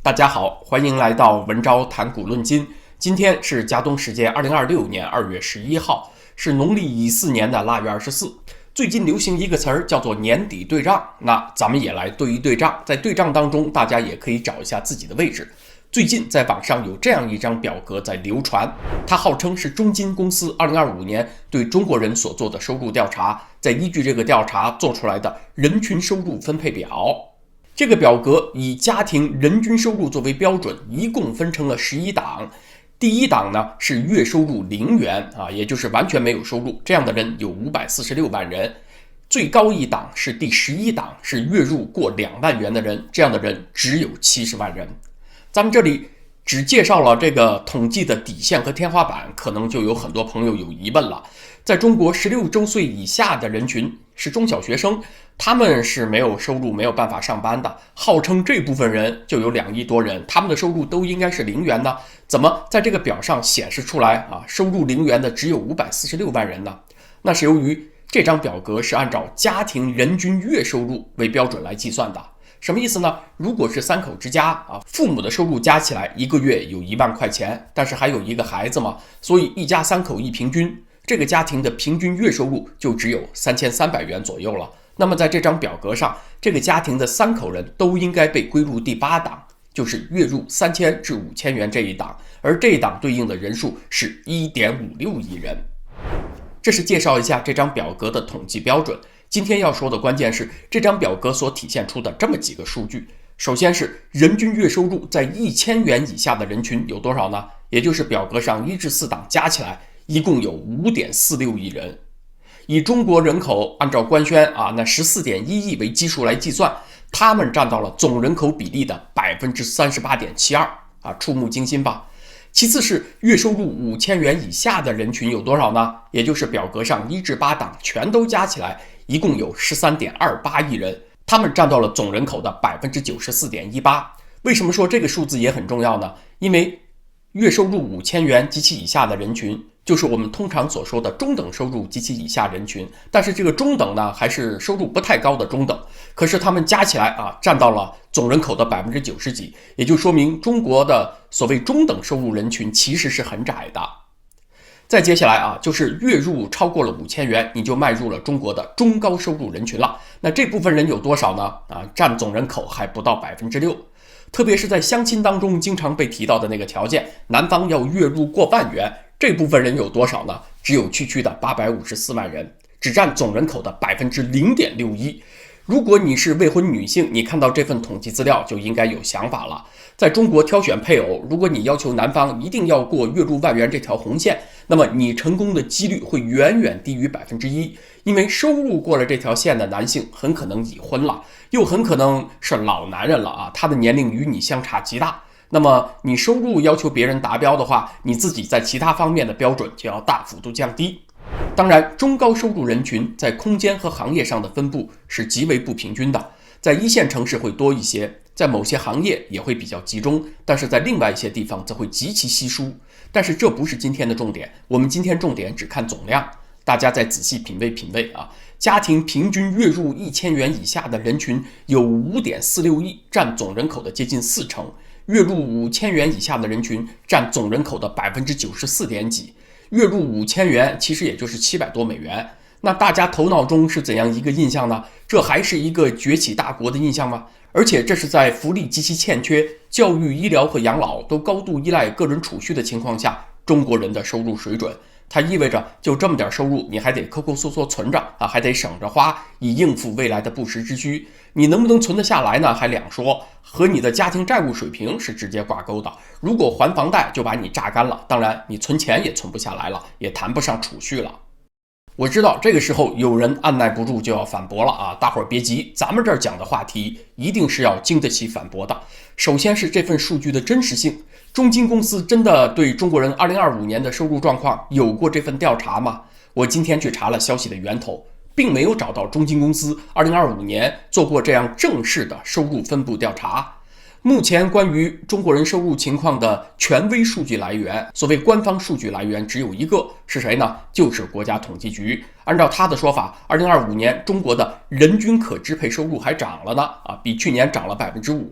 大家好，歡迎來到文昭談股論金。今天是嘉東時間2026年2月11號，是農曆乙巳年的臘月24。最近流行一個詞兒叫做年底對賬，那咱們也來對一對賬。在對賬當中，大家也可以找一下自己的位置。最近在網上有這樣一張表格在流傳，它號稱是中金公司2025年對中國人所做的收入調查，再依據這個調查做出來的人群收入分配表。這個表格以家庭人均收入作為標準，一共分成了11檔。第一檔呢是月收入0元也就是完全沒有收入，這樣的人有546萬人。最高一檔是第11檔，是月入過2萬元的人，這樣的人只有70萬人。咱們這裡只介紹了這個統計的底線和天花板，可能就有很多朋友有疑問了。在中國16周歲以下的人群是中小學生，他們是沒有收入，沒有辦法上班的，號稱這部分人就有2億多人，他們的收入都應該是0元呢？怎麼在這個表上顯示出來收入0元的只有546萬人呢？那是由於這張表格是按照家庭人均月收入為標準來計算的。什麼意思呢？如果是3口之家父母的收入加起來一個月有1萬塊錢，但是還有一個孩子嘛，所以一家3口一平均，這個家庭的平均月收入就只有3300元左右了。那麼在這張表格上，這個家庭的3口人都應該被歸入第8檔，就是月入3000至5000元這一檔，而這一檔對應的人數是 1.56 億人。這是介紹一下這張表格的統計標準。今天要說的關鍵是這張表格所體現出的這麼幾個數據。首先是人均月收入在1000元以下的人群有多少呢？也就是表格上1至4檔加起來一共有 5.46 億人。以中國人口按照官宣那 14.1 億為基數來計算，他們占到了總人口比例的 38.72%，觸目驚心吧。其次是月收入5000元以下的人群有多少呢？也就是表格上1至8檔全都加起来一共有 13.28 亿人，他們占到了总人口的 94.18%。为什麼說這個數字也很重要呢？因為月收入5000元及其以下的人群，就是我們通常所說的中等收入及其以下人群，但是這個中等呢，還是收入不太高的中等，可是他們加起来占到了總人口的90%幾，也就說明中國的所謂中等收入人群其實是很窄的。再接下來就是月入超過了5000元，你就邁入了中國的中高收入人群了。那這部分人有多少呢？占總人口還不到 6%。特別是在相親當中經常被提到的那個條件，男方要月入過萬元，這部分人有多少呢？只有区區的854萬人，只占總人口的 0.61%。如果你是未婚女性，你看到這份統計資料就應該有想法了。在中國挑選配偶，如果你要求男方一定要過月入萬元這條紅線，那麼你成功的幾率會遠遠低於 1%， 因為收入過了這條線的男性很可能已婚了，又很可能是老男人了他的年齡與你相差極大。那麼你收入要求別人達標的話，你自己在其他方面的標準就要大幅度降低。當然，中高收入人群在空間和行業上的分布是極為不平均的，在1線城市會多一些，在某些行業也會比較集中，但是在另外一些地方則會極其稀疏。但是這不是今天的重點，我們今天重點只看總量，大家再仔細品味家庭平均月入1000元以下的人群有 5.46 億，占總人口的接近40%，月入5000元以下的人群占總人口的 94% 點幾，月入5000元其實也就是700多美元。那大家頭腦中是怎樣一個印象呢？這還是一個崛起大國的印象嗎？而且這是在福利極其欠缺、教育、醫療和養老都高度依賴個人儲蓄的情況下，中國人的收入水準。它意味着就這麼點收入，你還得摳摳嗦存着還得省着花，以應付未來的不時之需。你能不能存得下來呢？還兩說，和你的家庭債務水平是直接掛鈎的。如果還房貸就把你榨乾了，當然你存錢也存不下來了，也談不上儲蓄了。我知道這個時候有人按捺不住就要反駁了大夥兒別急，咱們這兒講的話題一定是要經得起反駁的。首先是這份數據的真實性，中金公司真的對中國人2025年的收入狀況有過這份調查嗎？我今天去查了消息的源头，並沒有找到中金公司2025年做過這樣正式的收入分布調查。目前關於中國人收入情況的權威數據來源，所謂官方數据來源只有一個，是誰呢？就是國家統計局。按照他的說法，2025年中國的人均可支配收入還漲了呢，比去年漲了5%。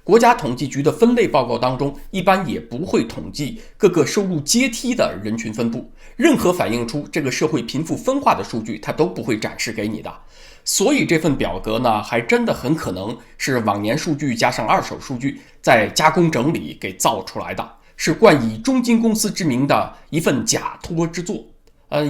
國家統計局的分類報告當中，一般也不會統計各個收入階梯的人群分布，任何反映出這個社會貧富分化的數據，它都不會展示給你的。所以這份表格呢，還真的很可能是往年數據加上二手數据再加工整理給造出來的，是冠以中金公司之名的一份假托之作。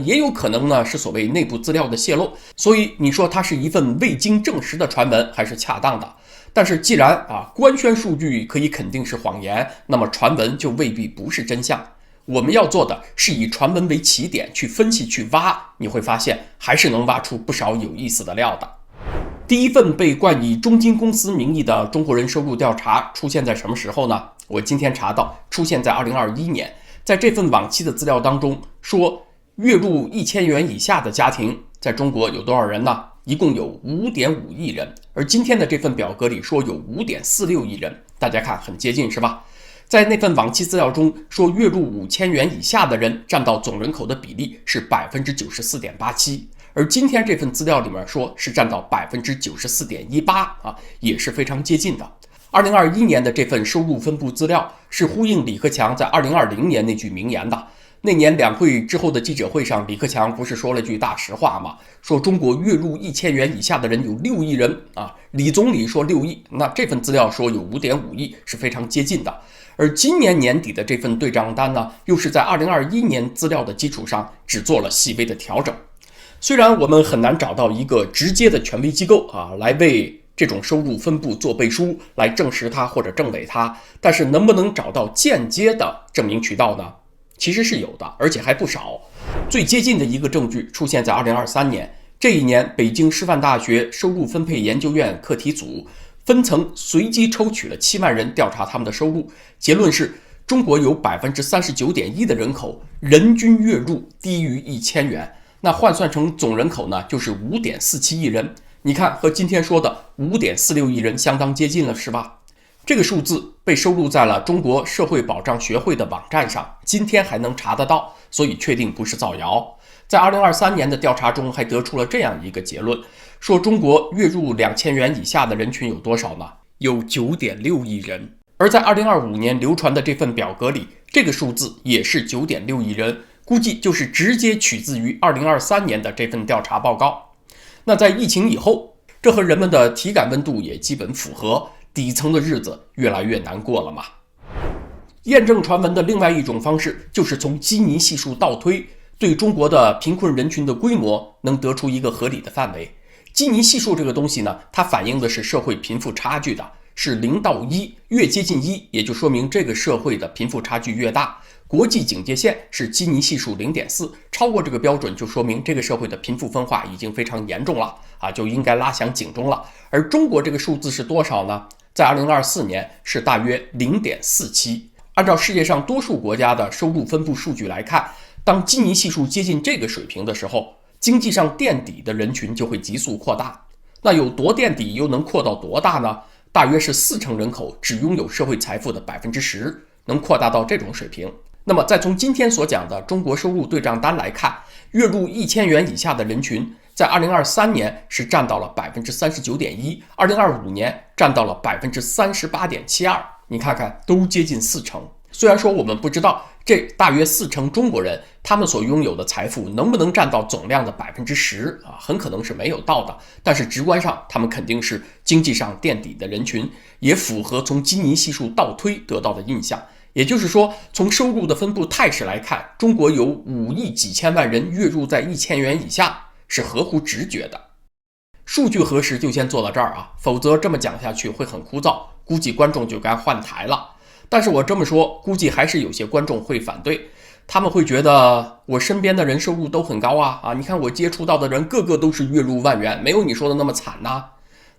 也有可能呢是所謂內部資料的洩露，所以你說它是一份未經證實的傳聞還是恰當的。但是既然官宣數據可以肯定是謊言，那麼傳聞就未必不是真相。我們要做的是以傳聞為起點去分析去挖，你會發现還是能挖出不少有意思的料的。第一份被冠以中金公司名義的中國人收入調查出現在什麼時候呢？我今天查到出現在2021年，在這份往期的資料當中說，月入1000元以下的家庭在中國有多少人呢？一共有 5.5 億人，而今天的這份表格裡說有 5.46 億人，大家看很接近是吧？在那份往期資料中說，月入5000元以下的人占到總人口的比例是 94.87%， 而今天這份資料裡面說是占到 94.18%， 也是非常接近的。2021年的這份收入分布資料是呼應李克強在2020年那句名言的。那年两會之後的記者會上，李克強不是說了句大實話嗎？說中國月入1000元以下的人有6億人啊。李總理說6億，那這份資料說有 5.5 億，是非常接近的。而今年年底的這份對賬單呢，又是在2021年資料的基礎上只做了細微的調整。雖然我們很難找到一個直接的權威機構來為這種收入分布做背書，來證實它或者證偽它，但是能不能找到間接的證明渠道呢？其實是有的，而且還不少。最接近的一個證据出現在2023年，這一年北京师範大學收入分配研究院課題組分層隨機抽取了7萬人調查他們的收入，結論是中國有 39.1% 的人口人均月入低於1000元，那換算成總人口呢，就是 5.47 億人。你看和今天說的 5.46 億人相當接近了是吧？這個數字被收錄在了中國社會保障學會的網站上，今天還能查得到，所以確定不是造謠。在2023年的調查中還得出了這樣一個結論，說中國月入2000元以下的人群有多少呢？有 9.6 億人。而在2025年流傳的這份表格裡，這個數字也是 9.6 億人，估計就是直接取自於2023年的這份調查報告。那在疫情以後，這和人們的體感溫度也基本符合，底層的日子越來越難過了嘛。驗證傳聞的另外一種方式，就是從基尼係數倒推，對中國的貧困人群的規模能得出一個合理的範圍。基尼係數這個東西呢，它反映的是社會貧富差距的，是0到1，越接近1，也就說明這個社會的貧富差距越大。國際警戒線是基尼係數 0.4， 超過這個標準就說明這個社會的貧富分化已經非常嚴重了就應該拉響警鐘了。而中國這個數字是多少呢？在2024年是大約 0.47。 按照世界上多數國家的收入分布數據來看，當基尼係數接近這個水平的時候，經濟上墊底的人群就會急速擴大。那有多墊底又能擴到多大呢？大約是40%人口只擁有社會財富的 10%， 能擴大到這種水平。那麼再從今天所講的中國收入對賬單來看，月入1000元以下的人群在2023年是占到了 39.1%， 2025年占到了 38.72%， 你看看都接近40%。雖然說我們不知道這大約40%中國人他們所擁有的財富能不能占到總量的 10%， 很可能是沒有到的，但是直觀上他們肯定是經濟上墊底的人群，也符合從基尼係數倒推得到的印象。也就是說，從收入的分布態勢來看，中國有5億幾千萬人月入在1000元以下，是合乎直覺的。數據核實就先做到這兒否則這麼講下去會很枯燥，估計觀眾就該換台了。但是我這麼說，估計還是有些觀眾會反對，他們會覺得我身邊的人收入都很高你看我接觸到的人個個都是月入萬元，沒有你說的那麼慘吶。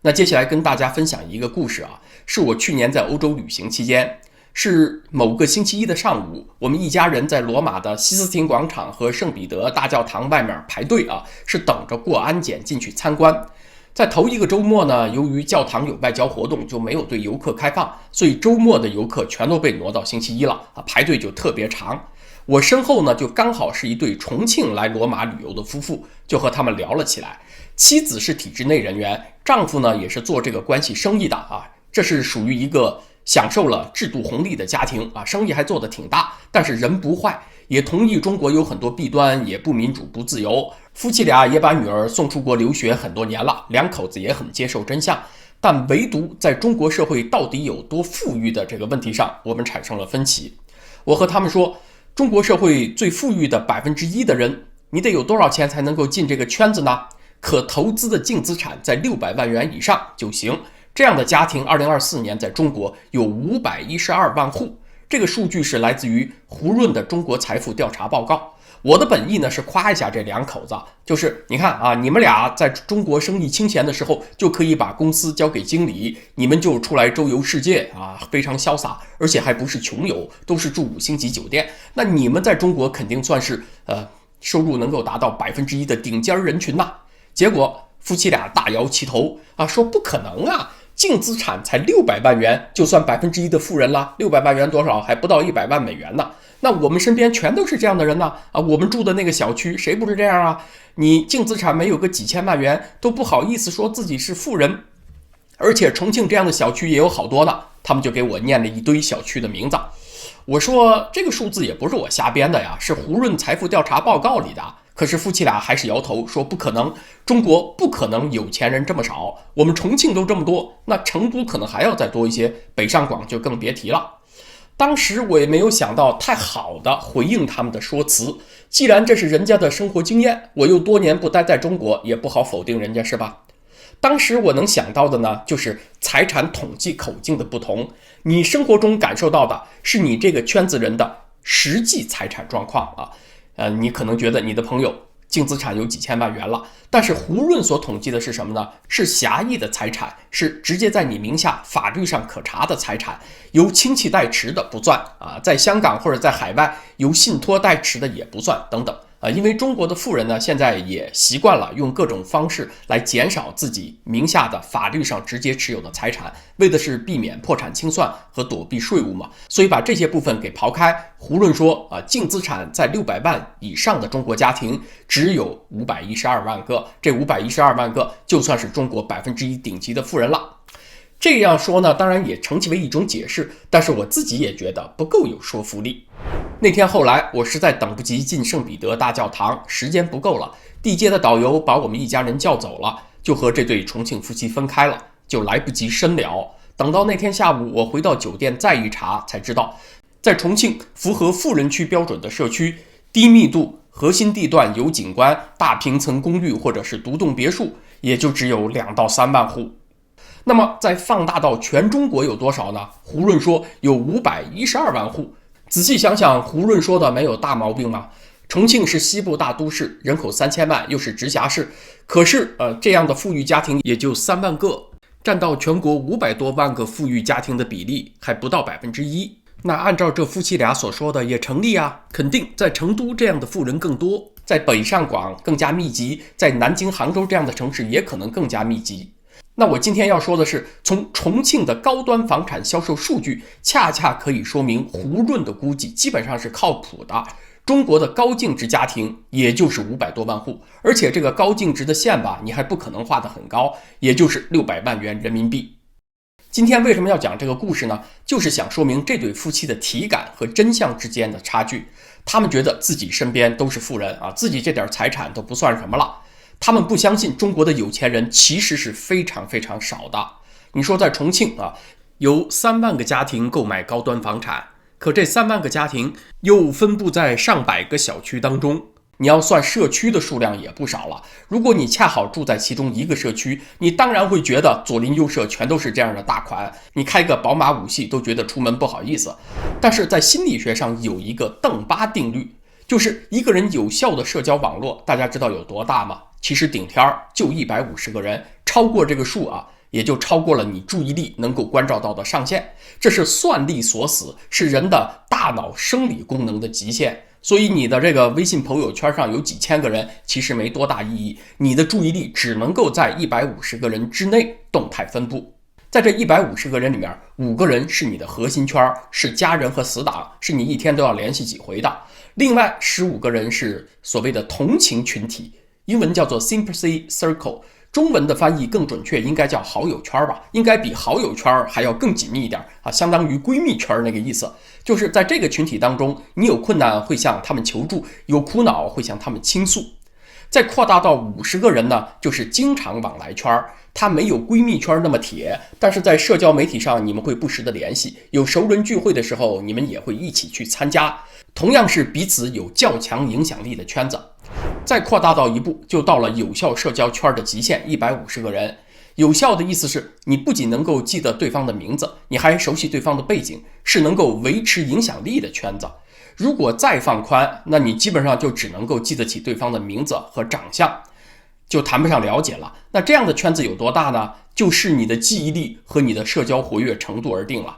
那接下來跟大家分享一個故事是我去年在歐洲旅行期間，是某個星期一的上午，我們一家人在羅馬的西斯廷廣場和聖彼得大教堂外面排隊是等着過安檢進去參觀。在頭一個周末呢，由於教堂有外交活動，就沒有對遊客開放，所以周末的遊客全都被挪到星期一了排隊就特別長。我身後呢，就剛好是一對重慶來羅馬旅遊的夫婦，就和他們聊了起來。妻子是體制內人員，丈夫呢也是做這個關係生意的这是屬於一個享受了制度紅利的家庭啊，生意還做得挺大，但是人不壞，也同意中国有很多弊端，也不民主不自由。夫妻俩也把女兒送出國留学很多年了，两口子也很接受真相。但唯独在中国社会到底有多富裕的这個問題上，我們產生了分歧。我和他們說，中國社會最富裕的1%的人，你得有多少錢才能夠進這個圈子呢？可投資的淨資產在600萬元以上就行。這樣的家庭2024年在中國有512萬戶，這個數據是來自於胡潤的中國財富調查報告。我的本意呢是誇一下這兩口子，就是你看啊，你們倆在中國生意清閒的時候就可以把公司交給經理，你們就出來周遊世界啊，非常瀟灑，而且還不是窮遊，都是住5星級酒店。那你們在中國肯定算是收入能夠達到1%的頂尖人群吶。結果夫妻倆大搖其頭啊，說不可能啊，淨資產才600萬元就算1%的富人了，600萬元多少？還不到100萬美元呢。那我們身邊全都是這樣的人呢啊！我們住的那個小區誰不是這樣啊？你淨資產沒有個幾千萬元都不好意思說自己是富人，而且重慶這樣的小區也有好多呢。他們就給我念了一堆小區的名字。我說這個數字也不是我瞎編的呀，是胡潤財富調查報告裡的。可是夫妻倆還是搖頭說不可能，中國不可能有錢人這麼少，我們重慶都這麼多，那成都可能還要再多一些，北上廣就更別提了。當時我也沒有想到太好的回應他們的說辭，既然這是人家的生活經驗，我又多年不待在中國，也不好否定人家是吧？當時我能想到的呢，就是財產統計口徑的不同，你生活中感受到的是你這個圈子人的實際財產狀況啊。你可能覺得你的朋友淨資產有幾千萬元了，但是胡潤所統計的是什麼呢？是狹義的財產，是直接在你名下法律上可查的財產，由親戚代持的不算啊，在香港或者在海外由信託代持的也不算等等。因為中國的富人呢，現在也習慣了用各種方式來減少自己名下的法律上直接持有的財產，為的是避免破產清算和躲避稅務嘛。所以把這些部分給刨開，胡潤說淨資產在600萬以上的中國家庭只有512萬個，這512萬個就算是中國1%頂級的富人了。這樣說呢，當然也成其為一種解釋，但是我自己也覺得不夠有說服力。那天後來我實在等不及進聖彼得大教堂，時間不夠了，地接的導遊把我們一家人叫走了，就和這對重慶夫妻分開了，就來不及深聊。等到那天下午我回到酒店再一查，才知道在重慶符合富人區標準的社區，低密度核心地段有景觀大平層公寓或者是獨棟別墅，也就只有2到3萬戶。那麼再放大到全中國有多少呢？胡潤說有512萬戶。仔細想想，胡潤說的沒有大毛病嗎？重慶是西部大都市，人口3000萬，又是直轄市，可是這樣的富裕家庭也就3萬個，占到全國500多萬個富裕家庭的比例還不到1%。那按照這夫妻倆所說的也成立啊，肯定在成都這樣的富人更多，在北上廣更加密集，在南京、杭州這樣的城市也可能更加密集。那我今天要說的是，從重慶的高端房產銷售數據，恰恰可以說明胡潤的估計基本上是靠譜的。中國的高淨值家庭也就是500多萬戶，而且這個高淨值的線吧，你還不可能畫得很高，也就是600萬元人民幣。今天為什麼要講這個故事呢？就是想說明這對夫妻的體感和真相之間的差距。他們覺得自己身邊都是富人啊，自己這點財產都不算什麼了。他們不相信中國的有錢人其實是非常非常少的。你說在重慶啊，有3萬個家庭購買高端房產，可這3萬個家庭又分布在上百個小區當中，你要算社區的數量也不少了。如果你恰好住在其中一個社區，你當然會覺得左鄰右舍全都是這樣的大款，你開個寶馬5系都覺得出門不好意思。但是在心理學上有一個鄧巴定律，就是一個人有效的社交網絡，大家知道有多大嗎？其實頂天就150個人，超過這個數啊，也就超過了你注意力能夠關照到的上限。這是算力锁死，是人的大腦生理功能的極限。所以你的這個微信朋友圈上有幾千個人，其實沒多大意義。你的注意力只能夠在150個人之內動態分布。在這150個人裡面，5個人是你的核心圈，是家人和死黨，是你一天都要聯繫幾回的。另外15個人是所謂的同情群體，英文叫做 sympathy circle，中文的翻譯更準確，應該叫好友圈吧，應該比好友圈還要更緊密一點啊，相當於閨蜜圈那個意思。就是在這個群體當中，你有困難會向他們求助，有苦惱會向他們傾訴。再擴大到50個人呢，就是經常往來圈，它沒有閨蜜圈那麼鐵，但是在社交媒體上你們會不時的聯繫，有熟人聚會的時候你們也會一起去參加，同樣是彼此有較強影響力的圈子。再擴大到一步，就到了有效社交圈的極限，150個人。有效的意思是你不僅能夠記得對方的名字，你還熟悉对方的背景，是能夠維持影響力的圈子。如果再放寬，那你基本上就只能夠記得起对方的名字和長相，就談不上了解了。那這樣的圈子有多大呢？就视你的記憶力和你的社交活躍程度而定了。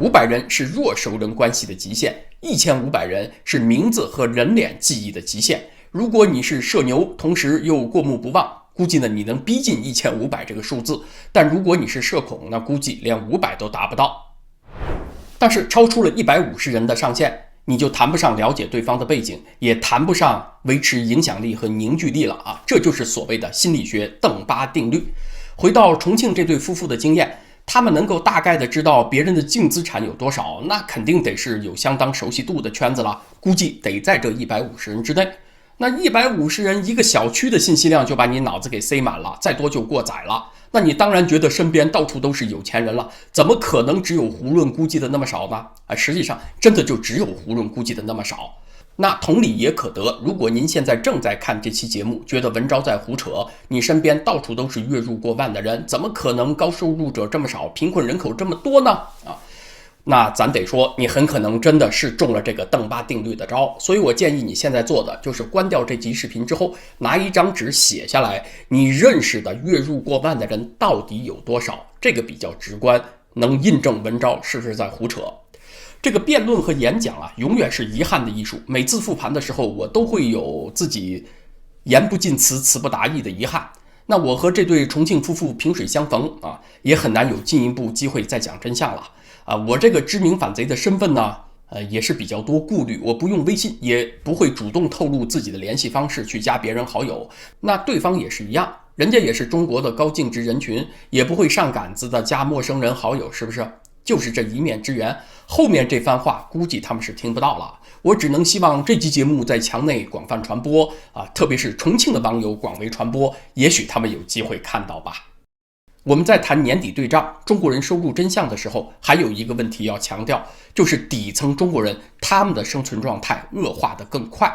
500人是弱熟人關係的極限，1500人是名字和人臉記憶的極限。如果你是社牛，同時又過目不忘，估計呢你能逼近1500这個數字，但如果你是社恐，那估計連500都達不到。但是超出了150人的上限，你就談不上了解對方的背景，也談不上維持影響力和凝聚力了啊！這就是所謂的心理學鄧巴定律。回到重慶這對夫婦的經驗，他們能夠大概的知道別人的淨資產有多少，那肯定得是有相當熟悉度的圈子了，估計得在這150人之內。那150人一個小區的信息量就把你腦子給塞滿了，再多就過載了。那你當然覺得身邊到處都是有錢人了，怎麼可能只有囫圇估計的那麼少呢？實際上真的就只有囫圇估計的那麼少。那同理也可得，如果您現在正在看這期節目，覺得文昭在胡扯，你身邊到處都是月入過萬的人，怎麼可能高收入者這麼少，貧困人口這麼多呢？那咱得說，你很可能真的是中了這個鄧巴定律的招，所以我建議你現在做的就是關掉這集視頻之後，拿一張紙寫下來，你認識的月入過萬的人到底有多少？這個比較直觀，能印證文昭是不是在胡扯。這個辯論和演講永遠是遺憾的藝術。每次復盤的時候，我都會有自己言不盡詞，詞不達意的遺憾。那我和這對重慶夫婦萍水相逢也很難有進一步機會再講真相了。我這個知名反賊的身份呢，也是比較多顧慮。我不用微信，也不會主動透露自己的聯繫方式去加別人好友。那對方也是一樣，人家也是中國的高淨值人群，也不會上桿子的加陌生人好友，是不是？就是這一面之緣，後面這番話估計他們是聽不到了。我只能希望這期節目在牆內廣泛傳播特別是重慶的網友廣為傳播，也許他們有機會看到吧。我們在談年底對賬中國人收入真相的時候，還有一個問題要強調，就是底層中國人他們的生存狀態惡化得更快。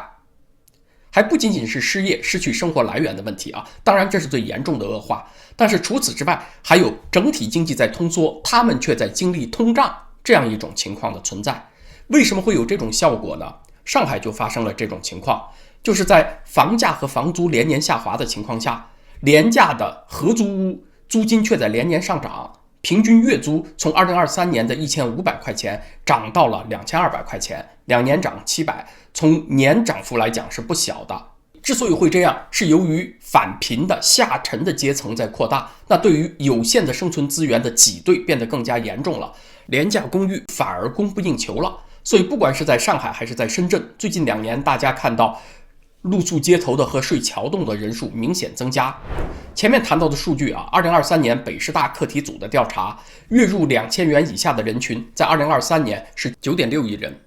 還不僅僅是失業、失去生活來源的問題當然這是最嚴重的惡化，但是除此之外，還有整體經濟在通縮，他們卻在經歷通脹這樣一種情況的存在。為什麼會有這種效果呢？上海就發生了這種情況，就是在房價和房租連年下滑的情況下，廉價的合租屋租金卻在連年上漲，平均月租從2023年的1500塊錢漲到了2200塊錢，2年漲700%，從年漲幅來講是不小的。之所以會這樣，是由於返貧的下沉的階層在擴大，那對於有限的生存資源的擠兌變得更加嚴重了，廉價公寓反而供不應求了。所以不管是在上海還是在深圳，最近2年大家看到露宿街頭的和睡桥洞的人数明顯增加。前面談到的數据2023年北师大課題組的調查，月入2000元以下的人群在2023年是 9.6 億人，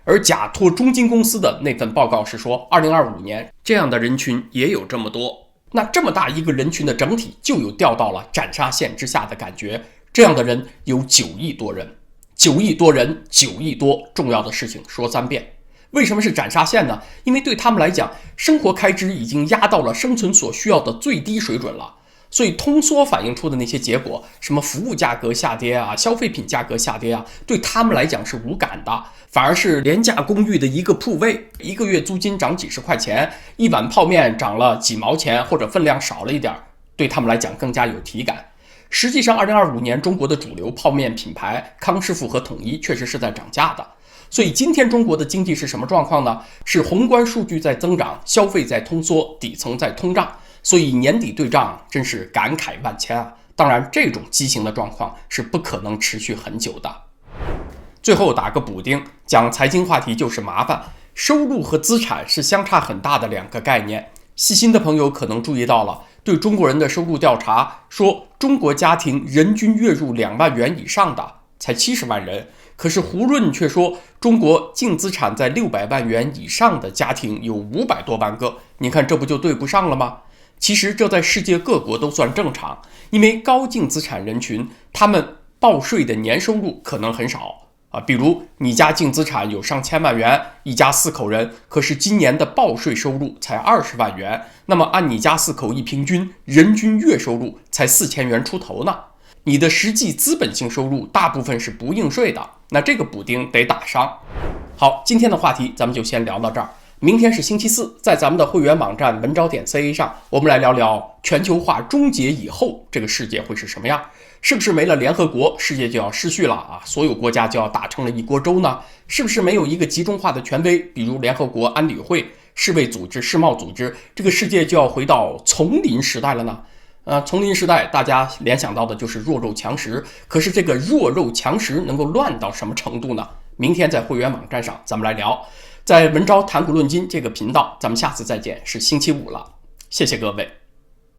而甲托中金公司的那份報告是說2025年這樣的人群也有這麼多。那這麼大一个人群的整體就有掉到了斬殺線之下的感覺，這樣的人有9億多人，9億多人，9億多，重要的事情說3遍。為什麼是斬殺線呢？因為對他們來講，生活開支已經壓到了生存所需要的最低水準了。所以通縮反映出的那些結果，什麼服務價格下跌消費品價格下跌對他們來講是無感的，反而是廉價公寓的一個鋪位，一個月租金漲幾十塊錢，一碗泡麵漲了幾毛錢，或者分量少了一點，對他們來講更加有體感。實際上2025年中國的主流泡麵品牌康師傅和統一確實是在漲價的。所以今天中國的經濟是什麼狀況呢？是宏觀數據在增長，消費在通縮，底層在通脹。所以年底對賬真是感慨萬千當然這種畸形的狀況是不可能持續很久的。最後打個補丁，講財經話題就是麻煩，收入和資產是相差很大的2個概念。細心的朋友可能注意到了，对中國人的收入調查說，中國家庭人均月入2萬元以上的才70萬人，可是胡潤卻說中國淨資產在600萬元以上的家庭有500多萬個，你看這不就對不上了嗎？其實這在世界各國都算正常，因為高淨資產人群他們報稅的年收入可能很少比如你家淨資產有上千萬元，一家4口人，可是今年的報稅收入才20萬元，那麼按你家4口一平均，人均月收入才4000元出頭呢。你的實際資本性收入大部分是不應稅的，那這個補丁得打上。好，今天的話題咱們就先聊到這兒。明天是星期四，在咱們的會員網站文招點 CA 上，我們來聊聊全球化終結以後，這個世界會是什麼樣？是不是沒了聯合國，世界就要失序了啊？所有國家就要打成了一鍋粥呢？是不是沒有一個集中化的權威，比如聯合國安理會、世衛組織、世貿組織，這個世界就要回到叢林時代了呢？叢林時代大家聯想到的就是弱肉強食，可是這個弱肉強食能夠亂到什麼程度呢？明天在會員網站上咱們來聊，在文招談股論金這個頻道，咱們下次再見，是星期五了，謝謝各位。